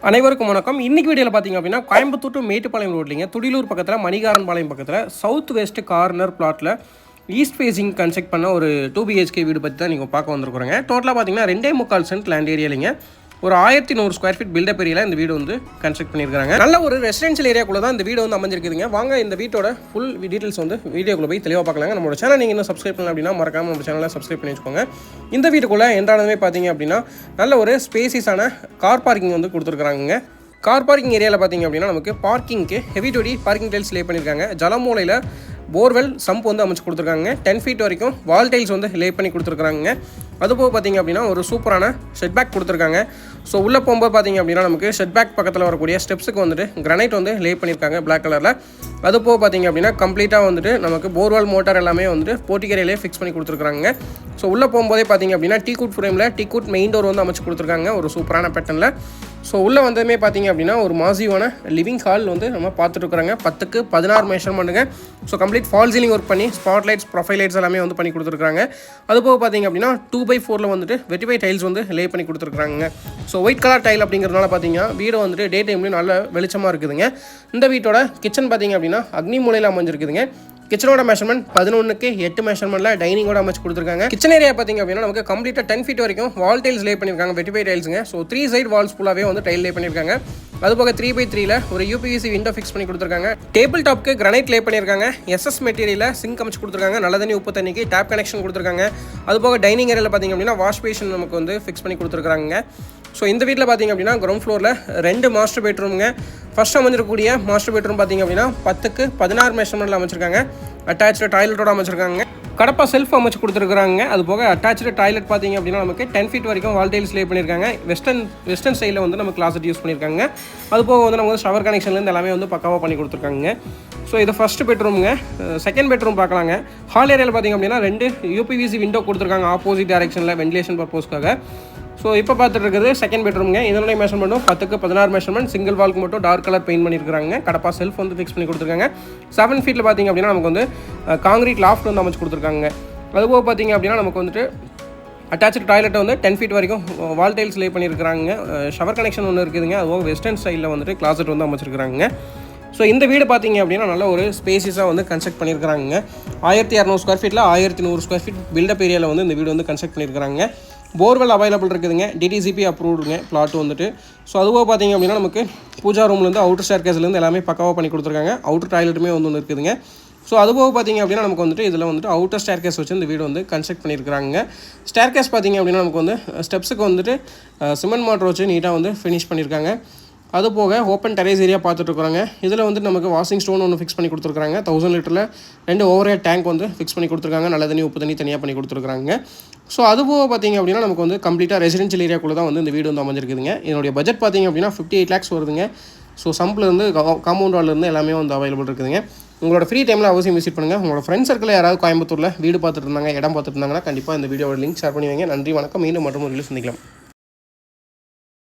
அனைவருக்கும் வணக்கம். இன்னைக்கு வீடியோவில் பார்த்தீங்க அப்படின்னா கோயம்புத்தூர் டு மேட்டுப்பாளையம் ரோட்லிங்க துடிலூர் பக்கத்தில் மணிகாரன்பாளையம் பக்கத்தில் சவுத் வெஸ்ட் கார்னர் பிளாட்டில் ஈஸ்ட் ஃபேஸிங் கன்ஸ்ட்ரக்ட் பண்ண ஒரு 2 BHK வீடு பற்றி தான் நீங்கள் பார்க்க வந்திருக்கிறோங்க. டோட்டலாக பார்த்தீங்கன்னா 2.25 சென்ட் லேண்ட் ஏரியாலிங்க ஒரு 1100 ஸ்கொயர் ஃபீட் பில்டப் ஏரியாவில் இந்த வீடு வந்து கன்ஸ்ட்ரக்ட் பண்ணியிருக்காங்க. நல்ல ஒரு ரெசிடென்ஷியல் ஏரியாக்குள்ளே தான் இந்த வீடு வந்து அமைஞ்சிருக்குதுங்க. வாங்க இந்த வீட்டோட ஃபுல் டீட்டெயில்ஸ் வந்து வீடியோக்குள்ளே போய் தெளிவாக பார்க்கலாங்க. நம்மளோட சேனல் நீங்கள் இன்னும் சப்ஸ்கிரைப் பண்ணலாம் அப்படின்னா மறக்காமல் நம்ம சேனலை சப்ஸ்கிரைப் பண்ணி வச்சுக்கோங்க. இந்த வீட்டுக்குள்ளே என்ட்ரானதுமே பார்த்தீங்க அப்படின்னா நல்ல ஒரு ஸ்பேசிஸான கார் பார்க்கிங் வந்து கொடுத்துருக்குறாங்க. கார் பார்க்கிங் ஏரியாவில் பார்த்தீங்க அப்படின்னா நமக்கு பார்க்கிங்க்கு ஹெவி டூடி பார்க்கிங் டைல்ஸ் லே பண்ணியிருக்காங்க. ஜலமூலையில் போர்வெல் சம்ப் வந்து அமைச்சு கொடுத்துருக்காங்க. 10 ஃபீட் வரைக்கும் வால் டைல்ஸ் வந்து லே பண்ணி கொடுத்துருக்காங்க. அதுபோக பார்த்தீங்க அப்படின்னா ஒரு சூப்பரான ஷெட் பேக் கொடுத்துருக்காங்க. ஸோ உள்ளே போகும்போது பார்த்தீங்க அப்படின்னா நமக்கு ஷெட் பேக் பக்கத்தில் வரக்கூடிய ஸ்டெப்ஸுக்கு வந்துட்டு கிரானைட் வந்து லே பண்ணியிருக்காங்க பிளாக் கலரில். அதுபோக பார்த்தீங்க அப்படின்னா கம்ப்ளீட்டாக வந்துட்டு நமக்கு போர்வெல் மோட்டார் எல்லாமே வந்துட்டு போர்ட்டிகேரியிலே ஃபிக்ஸ் பண்ணி கொடுத்துருக்காங்க. ஸோ உள்ளே போகும்போதே பார்த்தீங்க அப்படின்னா டீக்குட் ஃப்ரேமில் டீக்குட் மெயின் டோர் வந்து அமைச்சு கொடுத்துருக்காங்க ஒரு சூப்பரான பேட்டர்னில். ஸோ உள்ளே வந்ததுமே பார்த்தீங்க அப்படின்னா ஒரு மாசிவான லிவிங் ஹால் வந்து நம்ம பார்த்துட்டு இருக்கிறாங்க. 10க்கு 16 மெஷர்மெண்ட்டுங்க. So complete false ceiling work பண்ணி ஸ்பாட் லைட்ஸ் ப்ரொஃபைல் லைட்ஸ் எல்லாமே வந்து பண்ணி கொடுத்துருக்காங்க. அதுபோக பார்த்தீங்க அப்படின்னா 2x4 வந்துட்டு வெட்டிஃபை டைல்ஸ் வந்து லே பண்ணி கொடுத்துருக்காங்க. ஸோ ஒயிட் கலர் டைல் அப்படிங்கிறதுனால பார்த்தீங்கன்னா வீடு வந்துட்டு டே டைம்லேயும் நல்ல வெளிச்சமாக இருக்குதுங்க. இந்த வீட்டோட கிச்சன் பார்த்தீங்க அப்படின்னா அக்னி மூலையில் அமைஞ்சிருக்குதுங்க. கிச்சனோட மெஷர்மெண்ட் 11க்கு 8 மெஷர்மெண்ட்டில் டைனிங்கோட அமைச்சு கொடுத்துருக்காங்க. கிச்சன் ஏரியா பார்த்தீங்க அப்படின்னா நமக்கு கம்ப்ளீட்டாக 10 ஃபீட் வரைக்கும் வால் டைல்ஸ் லே பண்ணியிருக்காங்க வெட்டிஃபை டைல்ஸுங்க. ஸோ 3 சைட் வால்ஸ் ஃபுல்லாகவே வந்து டைல் லே பண்ணியிருக்காங்க. அதுபோக 3x3ல ஒரு UPVC விண்டோ ஃபிக்ஸ் பண்ணி கொடுத்துருக்காங்க. டேபிள் டாப்க்கு கிரானைட் லே பண்ணியிருக்காங்க. SS மெட்டீரியலில் சிங்க் அமைச்சு கொடுத்துருக்காங்க. நல்ல தண்ணி உப்பு தண்ணிக்கு டேப் கனெக்ஷன் கொடுத்துருக்காங்க. அதுபோக டைனிங் ஏரியாவில் பார்த்தீங்க அப்படின்னா வாஷ் பேஷன் நமக்கு வந்து ஃபிக்ஸ் பண்ணி கொடுத்துருக்காங்க. ஸோ இந்த வீட்டில் பார்த்தீங்க அப்படின்னா கிரவுண்ட் ஃப்ளோரில் 2 மாஸ்டர் பெட்ரூமுங்க. ஃபர்ஸ்ட் அமைஞ்சிருக்கக்கூடிய மாஸ்டர் பெட்ரூம் பார்த்தீங்க அப்படின்னா 10க்கு 16 மெஷர்மெண்ட்டில் அமைச்சிருக்காங்க. அட்டாச்சு டாய்லெட்டோட அமைச்சிருக்காங்க. கடப்பா செல்ஃப் அமைச்சு கொடுத்துருக்காங்க. அது போக அட்டாச்சு டாய்லெட் பார்த்தீங்க அப்படின்னா நமக்கு 10 ஃபீட் வரைக்கும் வால் டைல்ஸ் லே பண்ணியிருக்காங்க. வெஸ்டர்ன் ஸ்டைலில் வந்து நம்ம கிளாசட் யூஸ் பண்ணியிருக்காங்க. அது போக வந்து நமக்கு ஷவர் கனெக்ஷன்லேருந்து எல்லாமே வந்து பக்காவாக பண்ணி கொடுத்துருக்காங்க. ஸோ இது ஃபஸ்ட்டு பெட்ரூமுங்க. செகண்ட் பெட்ரூம் பார்க்கலாங்க. ஹால் ஏரியாவில் பார்த்தீங்க அப்படின்னா 2 UPVC விண்டோ கொடுத்துருக்காங்க ஆப்போசிட் டைரக்ஷனில் வென்டிலேஷன் பர்பஸ்க்காக. ஸோ இப்போ பார்த்துட்டு இருக்குது செகண்ட் பெட்ரூமுங்க. இதனுடைய மெஷர்மெண்ட்டும் 10க்கு 16 மெஷர்மெண்ட். சிங்கிள் வால்க்கு மட்டும் டார்க் கலர் பெயிண்ட் பண்ணியிருக்காங்க. கடப்பா செல்ஃப் வந்து ஃபிக்ஸ் பண்ணி கொடுத்துருக்காங்க. 7 ஃபீட்டில் பார்த்தீங்க அப்படின்னா நமக்கு வந்து காங்கிரீட் லாஃப்ட் வந்து அமைச்சு கொடுத்துருக்காங்க. அதுபோக பார்த்தீங்க அப்படின்னா நமக்கு வந்துட்டு அட்டாச்சு டாய்லெட்டை வந்து 10 ஃபீட் வரைக்கும் வால் டைல்ஸ் லே பண்ணியிருக்காங்க. ஷவர் கனெக்ஷன் ஒன்று இருக்குதுங்க. அதுபோக வெஸ்டர்ன் ஸ்டைலில் வந்துட்டு கிளாசட் வந்து அமைச்சிருக்காங்க. ஸோ இந்த வீடு பார்த்தீங்க அப்படின்னா நல்ல ஒரு ஸ்பேசிஸாக வந்து கன்ஸ்ட்ரக்ட் பண்ணியிருக்காங்க. 1200 ஸ்கொயர் ஃபீட்டில் 1100 ஸ்கொயர் ஃபீட் பில்டப் ஏரியாவில் வந்து இந்த வீடு வந்து கன்ஸ்ட்ரக்ட் பண்ணியிருக்காங்க. போர்வெல் அவைலபிள் இருக்குதுங்க. DTCP அப்ரூவ்டுங்க பிளாட் வந்துட்டு. ஸோ அதுபோக பார்த்தீங்க அப்படின்னா நமக்கு பூஜா ரூம்லேருந்து அவுட்டர் ஸ்டேர்கேஸ்லேருந்து எல்லாமே பக்காவாக பண்ணி கொடுத்துருக்காங்க. அவுட்டர் டாய்லெட்டுமே வந்து ஒன்று இருக்குதுங்க. ஸோ அதுபோக பார்த்தீங்க அப்படின்னா நமக்கு வந்துட்டு இதில் வந்துட்டு அவுட்டர் ஸ்டேர்கேஸ் வச்சு இந்த வீடு வந்து கன்ஸ்ட்ரக்ட் பண்ணியிருக்காங்க. ஸ்டேர்கேஸ் பார்த்தீங்க அப்படின்னா நமக்கு வந்து ஸ்டெப்ஸுக்கு வந்துட்டு சிமெண்ட் மாட்டர் வச்சு நீட்டாக வந்து ஃபினிஷ் பண்ணியிருக்காங்க. அது போக ஓப்பன் டெரேஸ் ஏரியா பார்த்துட்ருக்குறாங்க. இதில் வந்து நமக்கு வாஷிங் ஸ்டோன் ஒன்று ஃபிக்ஸ் பண்ணி கொடுத்துருக்காங்க. 1000 லிட்டரில் 2 ஓவர்ஹெட் டேங்க் வந்து ஃபிக்ஸ் பண்ணி கொடுத்துருக்காங்க. நல்ல தண்ணி உப்பு தண்ணி தனியாக பண்ணி கொடுத்துருக்காங்க. ஸோ அதுபோக பார்த்தீங்க அப்படின்னா நமக்கு வந்து கம்ப்ளீட்டாக ரெசிடென்ஷியல் ஏரியாக்குள்ளே தான் வந்து இந்த வீடு வந்து அமைஞ்சிருக்குதுங்க. என்னுடைய பட்ஜெட் பார்த்தீங்க அப்படின்னா 58 lakhs வருதுங்க. ஸோ சம்ப்லேருந்து காம்பவுண்ட் வால்லேருந்து எல்லாமே வந்து அவைலபிள் இருக்குதுங்க. உங்களோட ஃப்ரீ டைமில் அவசியம் விசிட் பண்ணுங்கள். உங்களோட ஃப்ரெண்ட்ஸ் சர்க்கிளில் யாராவது கோயம்புத்தூரில் வீடு பார்த்துட்டு இருந்தாங்க, இடம் பார்த்துட்டு இருந்தாங்கன்னா கண்டிப்பாக இந்த வீடியோட லிங்க் ஷேர் பண்ணி வைங்க. நன்றி, வணக்கம். மீண்டும் மற்றும் ஒரு வீடியோ சந்திக்கலாம்.